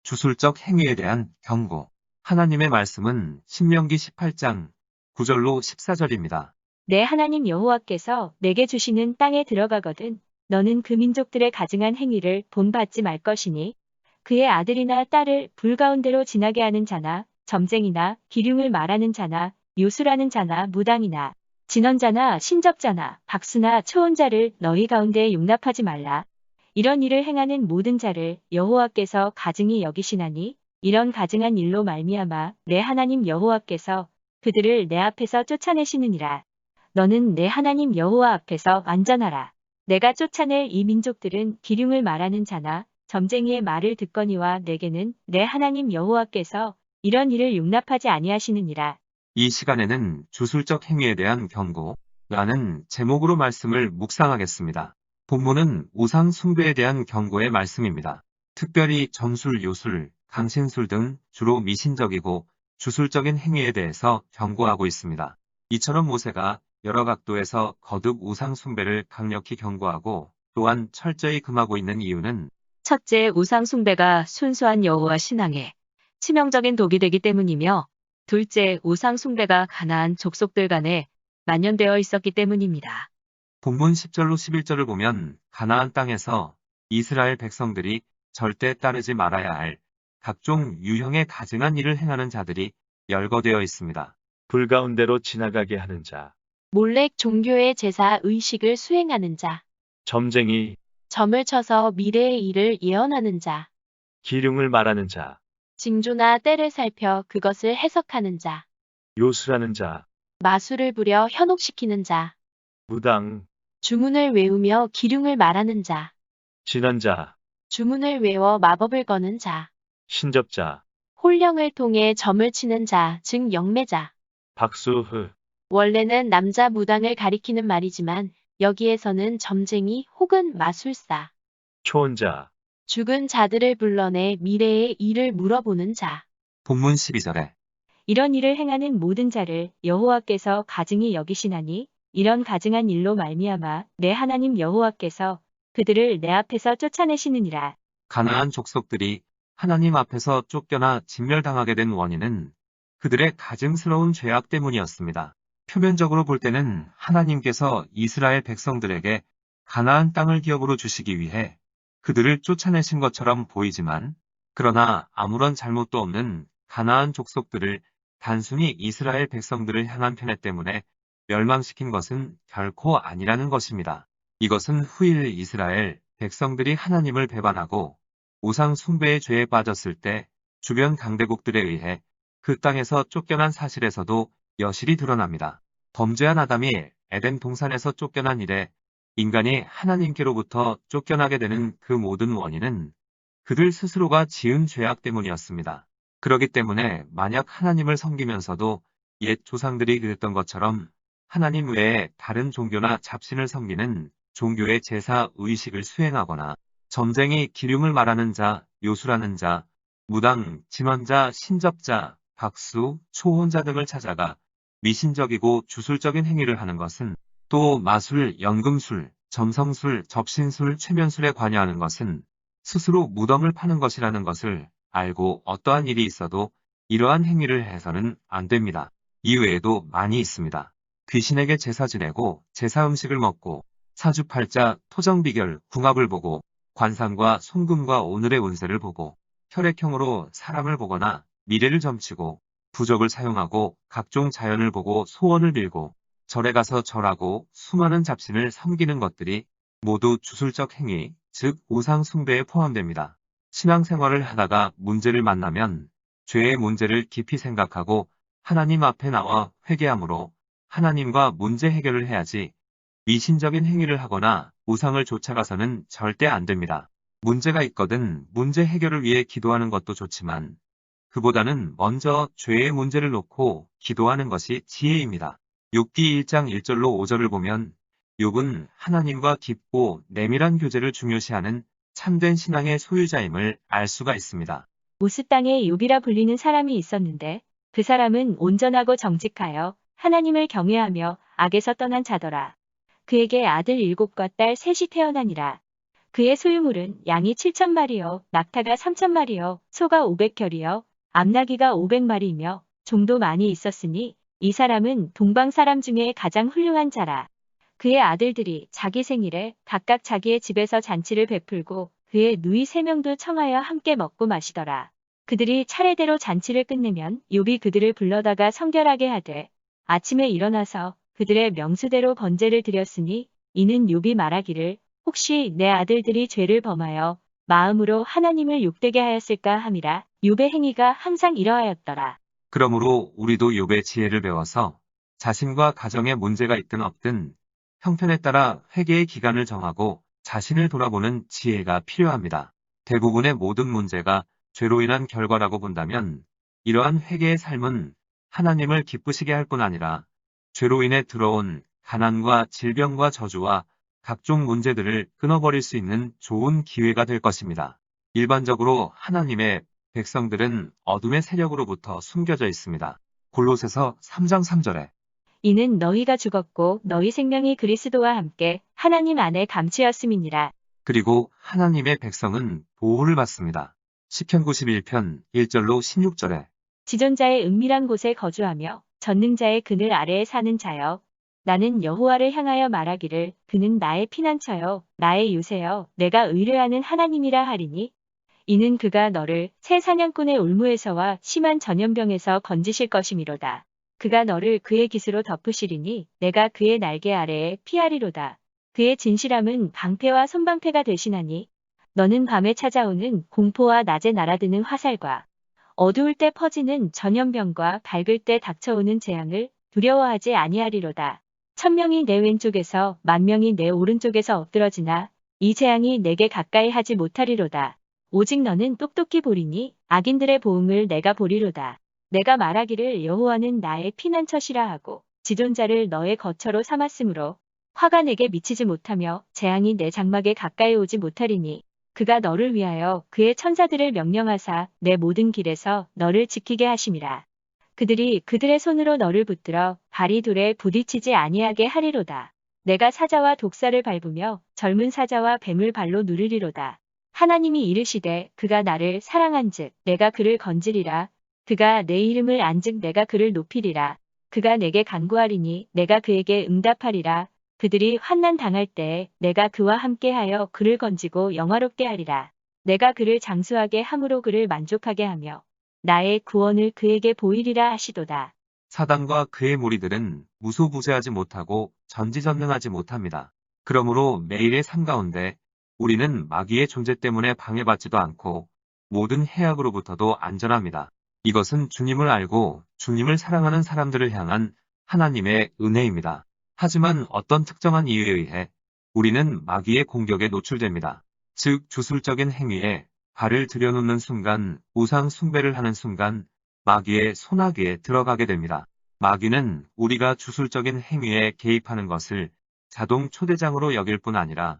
주술적 행위에 대한 경고. 하나님의 말씀은 신명기 18장 9절로 14절입니다. 내 하나님 여호와께서 내게 주시는 땅에 들어가거든 너는 그 민족들의 가증한 행위를 본받지 말 것이니 그의 아들이나 딸을 불 가운데로 지나게 하는 자나 점쟁이나 기륭을 말하는 자나 요술하는 자나 무당이나 진언자나 신접자나 박수나 초혼자를 너희 가운데에 용납하지 말라. 이런 일을 행하는 모든 자를 여호와께서 가증히 여기시나니 이런 가증한 일로 말미암아 내 하나님 여호와께서 그들을 내 앞에서 쫓아내시느니라. 너는 내 하나님 여호와 앞에서 완전하라. 내가 쫓아낼 이 민족들은 기륭을 말하는 자나 점쟁이의 말을 듣거니와 내게는 내 하나님 여호와께서 이런 일을 용납하지 아니하시느니라. 이 시간에는 주술적 행위에 대한 경고라는 제목으로 말씀을 묵상하겠습니다. 본문은 우상 숭배에 대한 경고의 말씀입니다. 특별히 점술, 요술, 강신술 등 주로 미신적이고 주술적인 행위에 대해서 경고하고 있습니다. 이처럼 모세가 여러 각도에서 거듭 우상 숭배를 강력히 경고하고 또한 철저히 금하고 있는 이유는 첫째, 우상 숭배가 순수한 여호와 신앙에 치명적인 독이 되기 때문이며 둘째, 우상 숭배가 가나안 족속들 간에 만연되어 있었기 때문입니다. 본문 10절로 11절을 보면 가나안 땅에서 이스라엘 백성들이 절대 따르지 말아야 할 각종 유형의 가증한 일을 행하는 자들이 열거되어 있습니다. 불 가운데로 지나가게 하는 자, 몰렉 종교의 제사 의식을 수행하는 자, 점쟁이, 점을 쳐서 미래의 일을 예언하는 자, 기륭을 말하는 자, 징조나 때를 살펴 그것을 해석하는 자, 요술하는 자, 마술을 부려 현혹시키는 자, 무당, 주문을 외우며 기륭을 말하는 자, 진언자, 주문을 외워 마법을 거는 자, 신접자, 홀령을 통해 점을 치는 자, 즉 영매자. 박수흐, 원래는 남자 무당을 가리키는 말이지만 여기에서는 점쟁이 혹은 마술사, 초혼자, 죽은 자들을 불러내 미래의 일을 물어보는 자. 본문 12절에 이런 일을 행하는 모든 자를 여호와께서 가증히 여기시나니 이런 가증한 일로 말미암아 내 하나님 여호와께서 그들을 내 앞에서 쫓아내시느니라. 가나안 족속들이 하나님 앞에서 쫓겨나 진멸당하게 된 원인은 그들의 가증스러운 죄악 때문이었습니다. 표면적으로 볼 때는 하나님께서 이스라엘 백성들에게 가나안 땅을 기업으로 주시기 위해 그들을 쫓아내신 것처럼 보이지만 그러나 아무런 잘못도 없는 가나안 족속들을 단순히 이스라엘 백성들을 향한 편애 때문에 멸망시킨 것은 결코 아니라는 것입니다. 이것은 후일 이스라엘 백성들이 하나님을 배반하고 우상 숭배의 죄에 빠졌을 때 주변 강대국들에 의해 그 땅에서 쫓겨난 사실에서도 여실히 드러납니다. 범죄한 아담이 에덴 동산에서 쫓겨난 이래 인간이 하나님께로부터 쫓겨나게 되는 그 모든 원인은 그들 스스로가 지은 죄악 때문이었습니다. 그렇기 때문에 만약 하나님을 섬기면서도 옛 조상들이 그랬던 것처럼 하나님 외에 다른 종교나 잡신을 섬기는 종교의 제사 의식을 수행하거나 점쟁이 기륭을 말하는 자, 요술하는 자, 무당, 진언자, 신접자, 박수, 초혼자 등을 찾아가 미신적이고 주술적인 행위를 하는 것은 또 마술, 연금술, 점성술, 접신술, 최면술에 관여하는 것은 스스로 무덤을 파는 것이라는 것을 알고 어떠한 일이 있어도 이러한 행위를 해서는 안 됩니다. 이외에도 많이 있습니다. 귀신에게 제사 지내고 제사 음식을 먹고 사주팔자, 토정비결, 궁합을 보고 관상과 손금과 오늘의 운세를 보고 혈액형으로 사람을 보거나 미래를 점치고 부적을 사용하고 각종 자연을 보고 소원을 빌고 절에 가서 절하고 수많은 잡신을 섬기는 것들이 모두 주술적 행위, 즉 우상 숭배에 포함됩니다. 신앙생활을 하다가 문제를 만나면 죄의 문제를 깊이 생각하고 하나님 앞에 나와 회개함으로 하나님과 문제 해결을 해야지 미신적인 행위를 하거나 우상을 쫓아가서는 절대 안 됩니다. 문제가 있거든 문제 해결을 위해 기도하는 것도 좋지만 그보다는 먼저 죄의 문제를 놓고 기도하는 것이 지혜입니다. 욥기 1장 1절로 5절을 보면 욥은 하나님과 깊고 내밀한 교제를 중요시하는 참된 신앙의 소유자임을 알 수가 있습니다. 우스 땅에 욥이라 불리는 사람이 있었는데 그 사람은 온전하고 정직하여 하나님을 경외하며 악에서 떠난 자더라. 그에게 아들 7과 딸 3이 태어나니라. 그의 소유물은 양이 7,000마리요, 낙타가 3,000마리요, 소가 500켤이요, 암나귀가 500마리이며 종도 많이 있었으니 이 사람은 동방 사람 중에 가장 훌륭한 자라. 그의 아들들이 자기 생일에 각각 자기의 집에서 잔치를 베풀고 그의 누이 3명도 청하여 함께 먹고 마시더라. 그들이 차례대로 잔치를 끝내면 욥이 그들을 불러다가 성결하게 하되 아침에 일어나서 그들의 명수대로 번제를 드렸으니 이는 욥이 말하기를 혹시 내 아들들이 죄를 범하여 마음으로 하나님을 욕되게 하였을까 함이라. 욥의 행위가 항상 이러하였더라. 그러므로 우리도 욥의 지혜를 배워서 자신과 가정에 문제가 있든 없든 형편에 따라 회개의 기간을 정하고 자신을 돌아보는 지혜가 필요합니다. 대부분의 모든 문제가 죄로 인한 결과라고 본다면 이러한 회개의 삶은 하나님을 기쁘시게 할 뿐 아니라 죄로 인해 들어온 가난과 질병과 저주와 각종 문제들을 끊어버릴 수 있는 좋은 기회가 될 것입니다. 일반적으로 하나님의 백성들은 어둠의 세력으로부터 숨겨져 있습니다. 골로새서 3장 3절에 이는 너희가 죽었고 너희 생명이 그리스도와 함께 하나님 안에 감추었음이니라. 그리고 하나님의 백성은 보호를 받습니다. 시편 91편 1절로 16절에 지존자의 은밀한 곳에 거주하며 전능자의 그늘 아래에 사는 자여. 나는 여호와를 향하여 말하기를 그는 나의 피난처요 나의 요새여 내가 의뢰하는 하나님이라 하리니 이는 그가 너를 새 사냥꾼의 올무에서와 심한 전염병에서 건지실 것이미로다. 그가 너를 그의 깃으로 덮으시리니 내가 그의 날개 아래에 피하리로다. 그의 진실함은 방패와 손방패가 되시나니 너는 밤에 찾아오는 공포와 낮에 날아드는 화살과 어두울 때 퍼지는 전염병과 밝을 때 닥쳐오는 재앙을 두려워하지 아니하리로다. 1,000명이 내 왼쪽에서 10,000명이 내 오른쪽에서 엎드러지나 이 재앙이 내게 가까이 하지 못하리로다. 오직 너는 똑똑히 보리니 악인들의 보응을 내가 보리로다. 내가 말하기를 여호와는 나의 피난처시라 하고 지존자를 너의 거처로 삼았으므로 화가 내게 미치지 못하며 재앙이 내 장막에 가까이 오지 못하리니 그가 너를 위하여 그의 천사들을 명령하사 내 모든 길에서 너를 지키게 하심이라. 그들이 그들의 손으로 너를 붙들어 발이 돌에 부딪히지 아니하게 하리로다. 내가 사자와 독사를 밟으며 젊은 사자와 뱀을 발로 누르리로다. 하나님이 이르시되 그가 나를 사랑한즉 내가 그를 건지리라. 그가 내 이름을 안즉 내가 그를 높이리라. 그가 내게 간구하리니 내가 그에게 응답하리라. 그들이 환난 당할 때에 내가 그와 함께하여 그를 건지고 영화롭게 하리라. 내가 그를 장수하게 함으로 그를 만족하게 하며 나의 구원을 그에게 보이리라 하시도다. 사단과 그의 무리들은 무소부재하지 못하고 전지전능하지 못합니다. 그러므로 매일의 삶 가운데 우리는 마귀의 존재 때문에 방해받지도 않고 모든 해악으로부터도 안전합니다. 이것은 주님을 알고 주님을 사랑하는 사람들을 향한 하나님의 은혜입니다. 하지만 어떤 특정한 이유에 의해 우리는 마귀의 공격에 노출됩니다. 즉 주술적인 행위에 발을 들여놓는 순간, 우상 숭배를 하는 순간 마귀의 소나기에 들어가게 됩니다. 마귀는 우리가 주술적인 행위에 개입하는 것을 자동 초대장으로 여길 뿐 아니라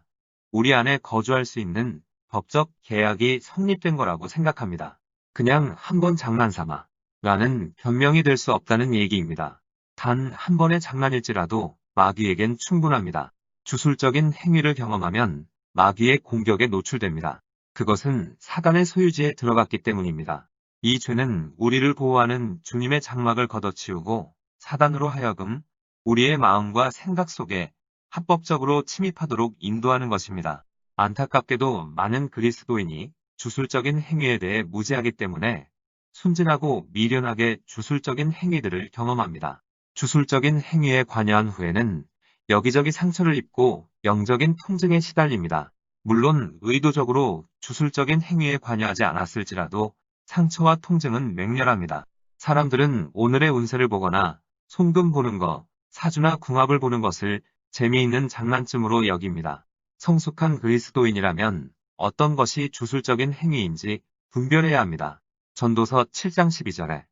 우리 안에 거주할 수 있는 법적 계약이 성립된 거라고 생각합니다. 그냥 한번 장난삼아 라는 변명이 될 수 없다는 얘기입니다. 단 한 번의 장난일지라도 마귀에겐 충분합니다. 주술적인 행위를 경험하면 마귀의 공격에 노출됩니다. 그것은 사단의 소유지에 들어갔기 때문입니다. 이 죄는 우리를 보호하는 주님의 장막을 걷어치우고 사단으로 하여금 우리의 마음과 생각 속에 합법적으로 침입하도록 인도하는 것입니다. 안타깝게도 많은 그리스도인이 주술적인 행위에 대해 무지하기 때문에 순진하고 미련하게 주술적인 행위들을 경험합니다. 주술적인 행위에 관여한 후에는 여기저기 상처를 입고 영적인 통증에 시달립니다. 물론 의도적으로 주술적인 행위에 관여하지 않았을지라도 상처와 통증은 맹렬합니다. 사람들은 오늘의 운세를 보거나 손금 보는 것, 사주나 궁합을 보는 것을 재미있는 장난쯤으로 여깁니다. 성숙한 그리스도인이라면 어떤 것이 주술적인 행위인지 분별해야 합니다. 전도서 7장 12절에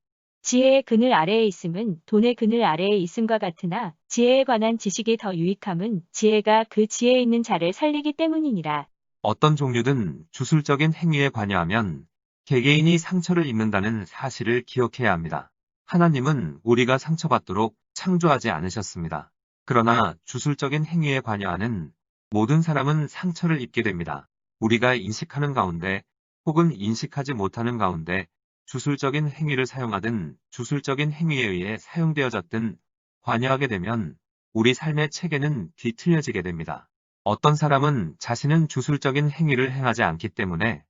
지혜의 그늘 아래에 있음은 돈의 그늘 아래에 있음과 같으나 지혜에 관한 지식이 더 유익함은 지혜가 그 지혜에 있는 자를 살리기 때문이니라. 어떤 종류든 주술적인 행위에 관여하면 개개인이 상처를 입는다는 사실을 기억해야 합니다. 하나님은 우리가 상처받도록 창조하지 않으셨습니다. 그러나 주술적인 행위에 관여하는 모든 사람은 상처를 입게 됩니다. 우리가 인식하는 가운데 혹은 인식하지 못하는 가운데 주술적인 행위를 사용하든 주술적인 행위에 의해 사용되어졌든 관여하게 되면 우리 삶의 체계는 뒤틀려지게 됩니다. 어떤 사람은 자신은 주술적인 행위를 행하지 않기 때문에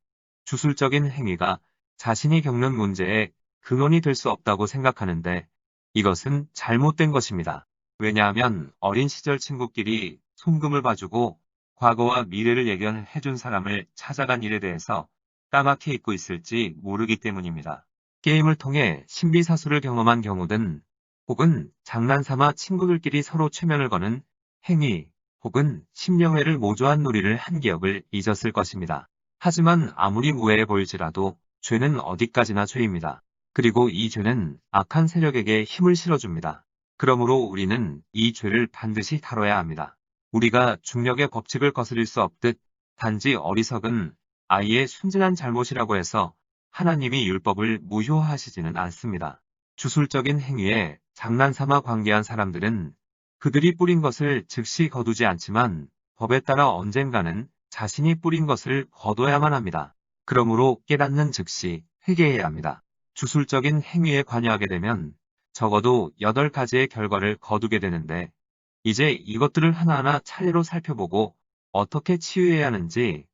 주술적인 행위가 자신이 겪는 문제의 근원이 될 수 없다고 생각하는데 이것은 잘못된 것입니다. 왜냐하면 어린 시절 친구끼리 송금을 봐주고 과거와 미래를 예견해준 사람을 찾아간 일에 대해서 까맣게 잊고 있을지 모르기 때문입니다. 게임을 통해 신비사수를 경험한 경우든 혹은 장난삼아 친구들끼리 서로 최면을 거는 행위 혹은 심령회를 모조한 놀이를 한 기억을 잊었을 것입니다. 하지만 아무리 무해해 보일지라도 죄는 어디까지나 죄입니다. 그리고 이 죄는 악한 세력에게 힘을 실어줍니다. 그러므로 우리는 이 죄를 반드시 다뤄야 합니다. 우리가 중력의 법칙을 거스릴 수 없듯 단지 어리석은 아이의 순진한 잘못이라고 해서 하나님이 율법을 무효화하시지는 않습니다. 주술적인 행위에 장난삼아 관계한 사람들은 그들이 뿌린 것을 즉시 거두지 않지만 법에 따라 언젠가는 자신이 뿌린 것을 거둬야만 합니다. 그러므로 깨닫는 즉시 회개해야 합니다. 주술적인 행위에 관여하게 되면 적어도 8가지의 결과를 거두게 되는데 이제 이것들을 하나하나 차례로 살펴보고 어떻게 치유해야 하는지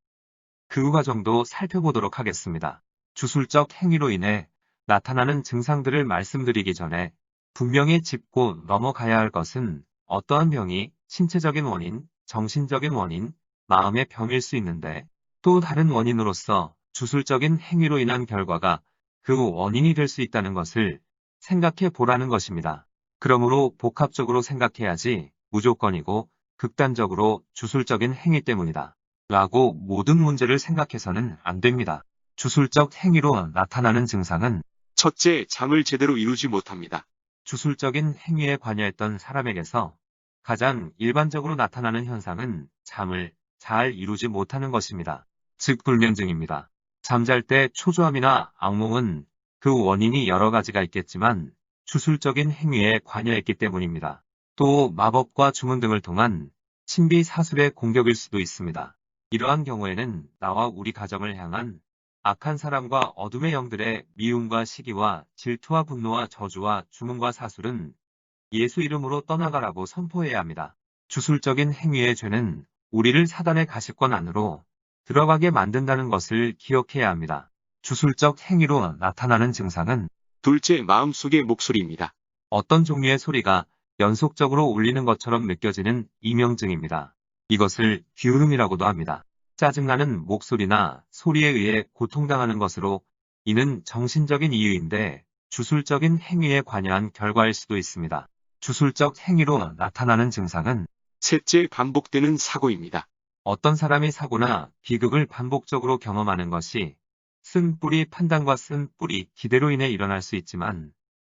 그 과정도 살펴보도록 하겠습니다. 주술적 행위로 인해 나타나는 증상들을 말씀드리기 전에 분명히 짚고 넘어가야 할 것은 어떠한 병이 신체적인 원인, 정신적인 원인, 마음의 병일 수 있는데 또 다른 원인으로서 주술적인 행위로 인한 결과가 그 원인이 될 수 있다는 것을 생각해 보라는 것입니다. 그러므로 복합적으로 생각해야지 무조건이고 극단적으로 주술적인 행위 때문이다. 라고 모든 문제를 생각해서는 안 됩니다. 주술적 행위로 나타나는 증상은 첫째, 잠을 제대로 이루지 못합니다. 주술적인 행위에 관여했던 사람에게서 가장 일반적으로 나타나는 현상은 잠을 잘 이루지 못하는 것입니다. 즉 불면증입니다. 잠잘 때 초조함이나 악몽은 그 원인이 여러 가지가 있겠지만 주술적인 행위에 관여했기 때문입니다. 또 마법과 주문 등을 통한 신비 사술의 공격일 수도 있습니다. 이러한 경우에는 나와 우리 가정을 향한 악한 사람과 어둠의 영들의 미움과 시기와 질투와 분노와 저주와 주문과 사술은 예수 이름으로 떠나가라고 선포해야 합니다. 주술적인 행위의 죄는 우리를 사단의 가시권 안으로 들어가게 만든다는 것을 기억해야 합니다. 주술적 행위로 나타나는 증상은 둘째, 마음속의 목소리입니다. 어떤 종류의 소리가 연속적으로 울리는 것처럼 느껴지는 이명증입니다. 이것을 귀울음이라고도 합니다. 짜증나는 목소리나 소리에 의해 고통당하는 것으로 이는 정신적인 이유인데 주술적인 행위에 관여한 결과일 수도 있습니다. 주술적 행위로 나타나는 증상은 셋째, 반복되는 사고입니다. 어떤 사람이 사고나 비극을 반복적으로 경험하는 것이 쓴뿌리 판단과 쓴뿌리 기대로 인해 일어날 수 있지만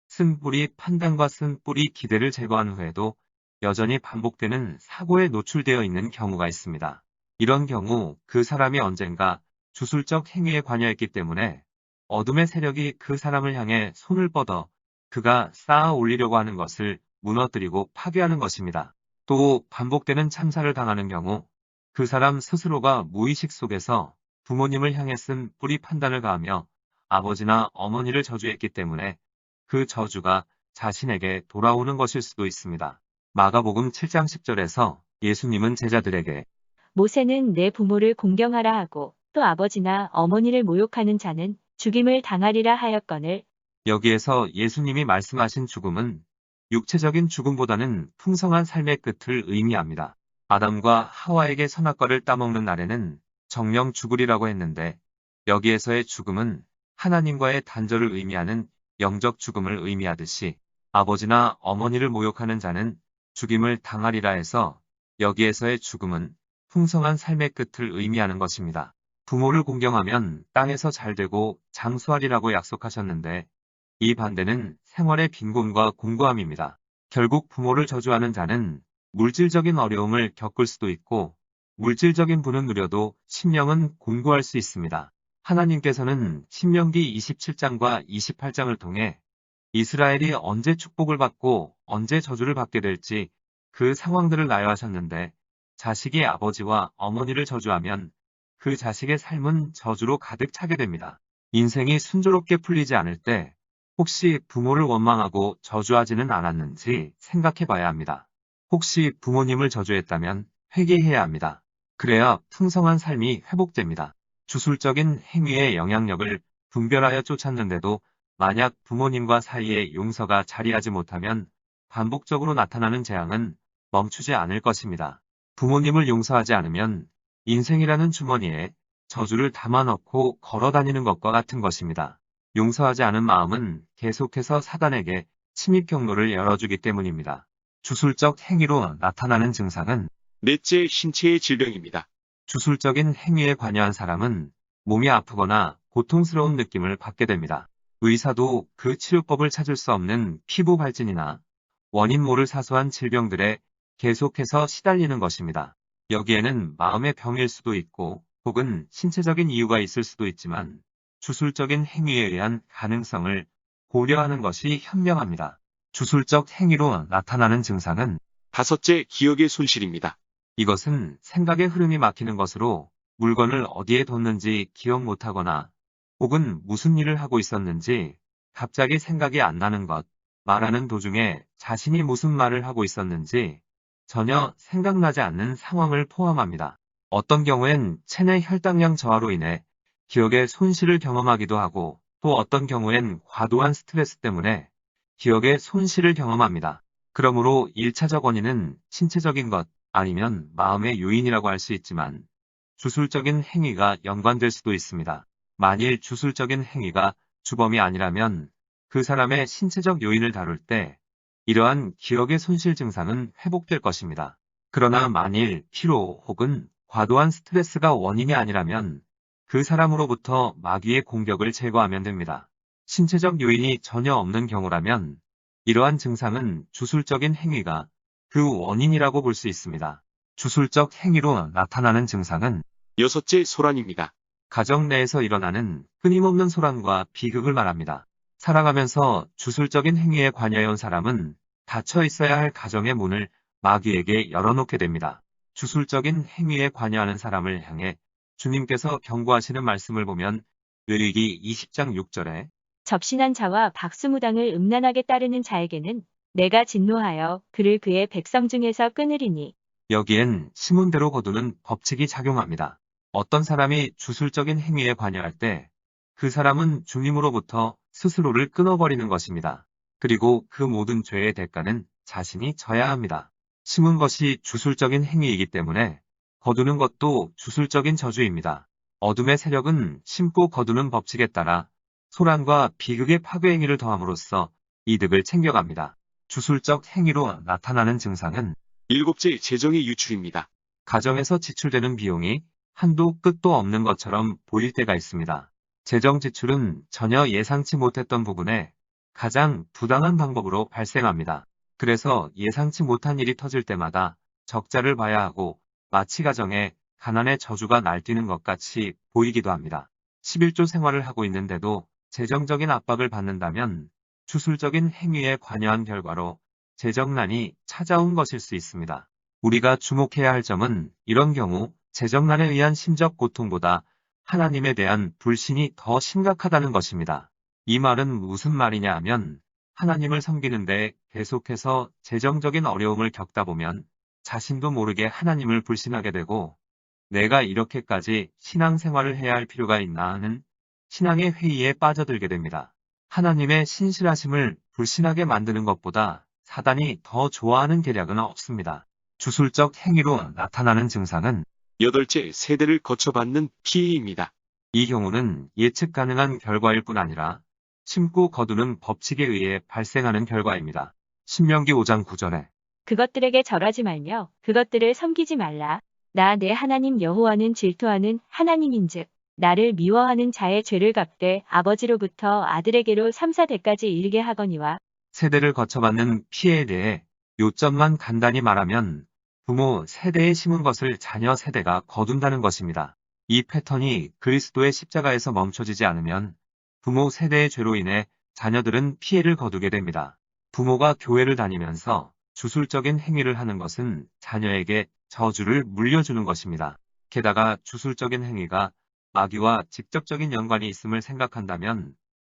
쓴뿌리 판단과 쓴뿌리 기대를 제거한 후에도 여전히 반복되는 사고에 노출되어 있는 경우가 있습니다. 이런 경우 그 사람이 언젠가 주술적 행위에 관여했기 때문에 어둠의 세력이 그 사람을 향해 손을 뻗어 그가 쌓아 올리려고 하는 것을 무너뜨리고 파괴하는 것입니다. 또 반복되는 참사를 당하는 경우 그 사람 스스로가 무의식 속에서 부모님을 향해 쓴 뿌리 판단을 가하며 아버지나 어머니를 저주했기 때문에 그 저주가 자신에게 돌아오는 것일 수도 있습니다. 마가복음 7장 10절에서 예수님은 제자들에게 모세는 내 부모를 공경하라 하고 또 아버지나 어머니를 모욕하는 자는 죽임을 당하리라 하였거늘. 여기에서 예수님이 말씀하신 죽음은 육체적인 죽음보다는 풍성한 삶의 끝을 의미합니다. 아담과 하와에게 선악과를 따먹는 날에는 정령 죽으리라고 했는데 여기에서의 죽음은 하나님과의 단절을 의미하는 영적 죽음을 의미하듯이 아버지나 어머니를 모욕하는 자는 죽임을 당하리라 해서 여기에서의 죽음은 풍성한 삶의 끝을 의미하는 것입니다. 부모를 공경하면 땅에서 잘되고 장수하리라고 약속하셨는데 이 반대는 생활의 빈곤과 공고함입니다. 결국 부모를 저주하는 자는 물질적인 어려움을 겪을 수도 있고 물질적인 부는 누려도 심령은 곤고할 수 있습니다. 하나님께서는 신명기 27장과 28장을 통해 이스라엘이 언제 축복을 받고 언제 저주를 받게 될지 그 상황들을 나열하셨는데 자식이 아버지와 어머니를 저주하면 그 자식의 삶은 저주로 가득 차게 됩니다. 인생이 순조롭게 풀리지 않을 때 혹시 부모를 원망하고 저주하지는 않았는지 생각해 봐야 합니다. 혹시 부모님을 저주했다면 회개해야 합니다. 그래야 풍성한 삶이 회복됩니다. 주술적인 행위의 영향력을 분별하여 쫓았는데도 만약 부모님과 사이에 용서가 자리하지 못하면 반복적으로 나타나는 재앙은 멈추지 않을 것입니다. 부모님을 용서하지 않으면 인생이라는 주머니에 저주를 담아 넣고 걸어 다니는 것과 같은 것입니다. 용서하지 않은 마음은 계속해서 사단에게 침입 경로를 열어주기 때문입니다. 주술적 행위로 나타나는 증상은 넷째, 신체의 질병입니다. 주술적인 행위에 관여한 사람은 몸이 아프거나 고통스러운 느낌을 받게 됩니다. 의사도 그 치료법을 찾을 수 없는 피부 발진이나 원인 모를 사소한 질병들에 계속해서 시달리는 것입니다. 여기에는 마음의 병일 수도 있고 혹은 신체적인 이유가 있을 수도 있지만 주술적인 행위에 의한 가능성을 고려하는 것이 현명합니다. 주술적 행위로 나타나는 증상은 다섯째, 기억의 손실입니다. 이것은 생각의 흐름이 막히는 것으로 물건을 어디에 뒀는지 기억 못하거나 혹은 무슨 일을 하고 있었는지 갑자기 생각이 안 나는 것, 말하는 도중에 자신이 무슨 말을 하고 있었는지 전혀 생각나지 않는 상황을 포함합니다. 어떤 경우엔 체내 혈당량 저하로 인해 기억의 손실을 경험하기도 하고 또 어떤 경우엔 과도한 스트레스 때문에 기억의 손실을 경험합니다. 그러므로 1차적 원인은 신체적인 것 아니면 마음의 요인이라고 할 수 있지만 주술적인 행위가 연관될 수도 있습니다. 만일 주술적인 행위가 주범이 아니라면 그 사람의 신체적 요인을 다룰 때 이러한 기억의 손실 증상은 회복될 것입니다. 그러나 만일 피로 혹은 과도한 스트레스가 원인이 아니라면 그 사람으로부터 마귀의 공격을 제거하면 됩니다. 신체적 요인이 전혀 없는 경우라면 이러한 증상은 주술적인 행위가 그 원인이라고 볼 수 있습니다. 주술적 행위로 나타나는 증상은 여섯째, 소란입니다. 가정 내에서 일어나는 끊임없는 소란과 비극을 말합니다. 살아가면서 주술적인 행위에 관여해온 사람은 닫혀 있어야 할 가정의 문을 마귀에게 열어놓게 됩니다. 주술적인 행위에 관여하는 사람을 향해 주님께서 경고하시는 말씀을 보면 뇌리기 20장 6절에 접신한 자와 박수무당을 음란하게 따르는 자에게는 내가 진노하여 그를 그의 백성 중에서 끊으리니 여기엔 시문대로 거두는 법칙이 작용합니다. 어떤 사람이 주술적인 행위에 관여할 때 그 사람은 주님으로부터 스스로를 끊어버리는 것입니다. 그리고 그 모든 죄의 대가는 자신이 져야 합니다. 심은 것이 주술적인 행위이기 때문에 거두는 것도 주술적인 저주입니다. 어둠의 세력은 심고 거두는 법칙에 따라 소란과 비극의 파괴 행위를 더함으로써 이득을 챙겨갑니다. 주술적 행위로 나타나는 증상은 일곱째, 재정의 유출입니다. 가정에서 지출되는 비용이 한도 끝도 없는 것처럼 보일 때가 있습니다. 재정 지출은 전혀 예상치 못했던 부분에 가장 부당한 방법으로 발생합니다. 그래서 예상치 못한 일이 터질 때마다 적자를 봐야 하고 마치 가정에 가난의 저주가 날뛰는 것 같이 보이기도 합니다. 11조 생활을 하고 있는데도 재정적인 압박을 받는다면 주술적인 행위에 관여한 결과로 재정난이 찾아온 것일 수 있습니다. 우리가 주목해야 할 점은 이런 경우 재정난에 의한 심적 고통보다 하나님에 대한 불신이 더 심각하다는 것입니다. 이 말은 무슨 말이냐 하면 하나님을 섬기는데 계속해서 재정적인 어려움을 겪다 보면 자신도 모르게 하나님을 불신하게 되고 내가 이렇게까지 신앙생활을 해야 할 필요가 있나 하는 신앙의 회의에 빠져들게 됩니다. 하나님의 신실하심을 불신하게 만드는 것보다 사단이 더 좋아하는 계략은 없습니다. 주술적 행위로 나타나는 증상은 여덟째, 세대를 거쳐받는 피해입니다. 이 경우는 예측 가능한 결과일 뿐 아니라 심고 거두는 법칙에 의해 발생하는 결과입니다. 신명기 5장 9절에 그것들에게 절하지 말며 그것들을 섬기지 말라. 나 내 하나님 여호와는 질투하는 하나님인즉 나를 미워하는 자의 죄를 갚되 아버지로부터 아들에게로 3, 4대까지 일게 하거니와 세대를 거쳐받는 피해에 대해 요점만 간단히 말하면 부모 세대에 심은 것을 자녀 세대가 거둔다는 것입니다. 이 패턴이 그리스도의 십자가에서 멈춰지지 않으면 부모 세대의 죄로 인해 자녀들은 피해를 거두게 됩니다. 부모가 교회를 다니면서 주술적인 행위를 하는 것은 자녀에게 저주를 물려주는 것입니다. 게다가 주술적인 행위가 마귀와 직접적인 연관이 있음을 생각한다면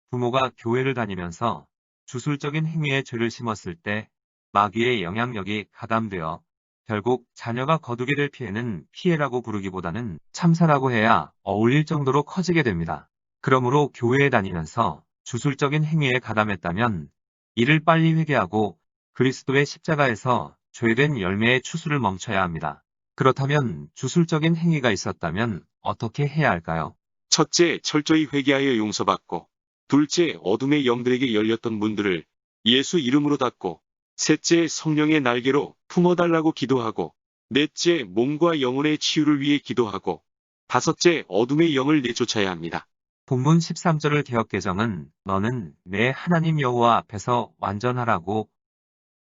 부모가 교회를 다니면서 주술적인 행위에 죄를 심었을 때 마귀의 영향력이 가담되어 결국 자녀가 거두게 될 피해는 피해라고 부르기보다는 참사라고 해야 어울릴 정도로 커지게 됩니다. 그러므로 교회에 다니면서 주술적인 행위에 가담했다면 이를 빨리 회개하고 그리스도의 십자가에서 죄된 열매의 추수를 멈춰야 합니다. 그렇다면 주술적인 행위가 있었다면 어떻게 해야 할까요? 첫째, 철저히 회개하여 용서받고, 둘째, 어둠의 영들에게 열렸던 문들을 예수 이름으로 닫고, 셋째, 성령의 날개로 품어달라고 기도하고, 넷째, 몸과 영혼의 치유를 위해 기도하고, 다섯째, 어둠의 영을 내쫓아야 합니다. 본문 13절을 개역개정은 너는 내 하나님 여호와 앞에서 완전하라고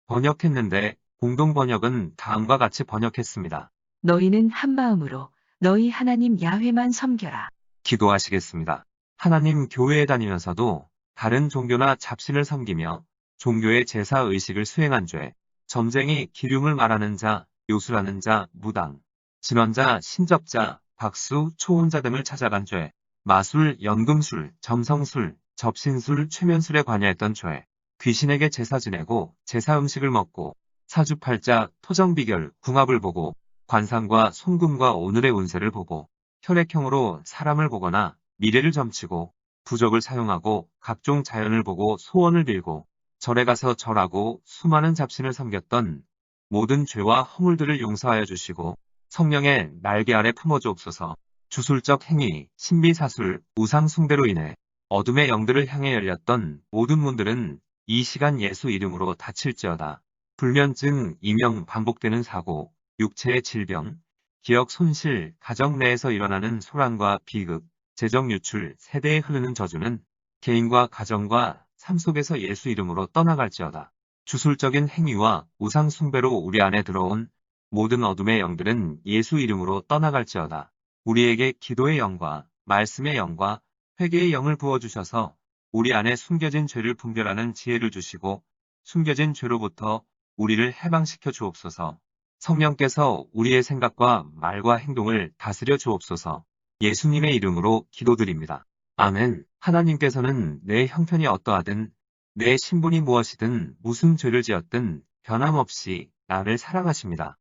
번역했는데 공동번역은 다음과 같이 번역했습니다. 너희는 한 마음으로 너희 하나님 야훼만 섬겨라. 기도하시겠습니다. 하나님 교회에 다니면서도 다른 종교나 잡신을 섬기며 종교의 제사 의식을 수행한 죄, 점쟁이, 기륭을 말하는 자, 요술하는 자, 무당, 진원자, 신접자, 박수, 초혼자 등을 찾아간 죄, 마술, 연금술, 점성술, 접신술, 최면술에 관여했던 죄, 귀신에게 제사 지내고 제사 음식을 먹고 사주팔자, 토정비결, 궁합을 보고 관상과 송금과 오늘의 운세를 보고 혈액형으로 사람을 보거나 미래를 점치고 부적을 사용하고 각종 자연을 보고 소원을 빌고 절에 가서 절하고 수많은 잡신을 섬겼던 모든 죄와 허물들을 용서하여 주시고 성령의 날개 아래 품어주옵소서. 주술적 행위, 신비사술, 우상숭배로 인해 어둠의 영들을 향해 열렸던 모든 문들은 이 시간 예수 이름으로 닫힐지어다. 불면증, 이명, 반복되는 사고, 육체의 질병, 기억 손실, 가정 내에서 일어나는 소란과 비극, 재정 유출, 세대에 흐르는 저주는 개인과 가정과 삶 속에서 예수 이름으로 떠나갈지어다. 주술적인 행위와 우상 숭배로 우리 안에 들어온 모든 어둠의 영들은 예수 이름으로 떠나갈지어다. 우리에게 기도의 영과 말씀의 영과 회개의 영을 부어주셔서 우리 안에 숨겨진 죄를 분별하는 지혜를 주시고 숨겨진 죄로부터 우리를 해방시켜 주옵소서. 성령께서 우리의 생각과 말과 행동을 다스려 주옵소서. 예수님의 이름으로 기도드립니다. 아멘. 하나님께서는 내 형편이 어떠하든 내 신분이 무엇이든 무슨 죄를 지었든 변함없이 나를 사랑하십니다.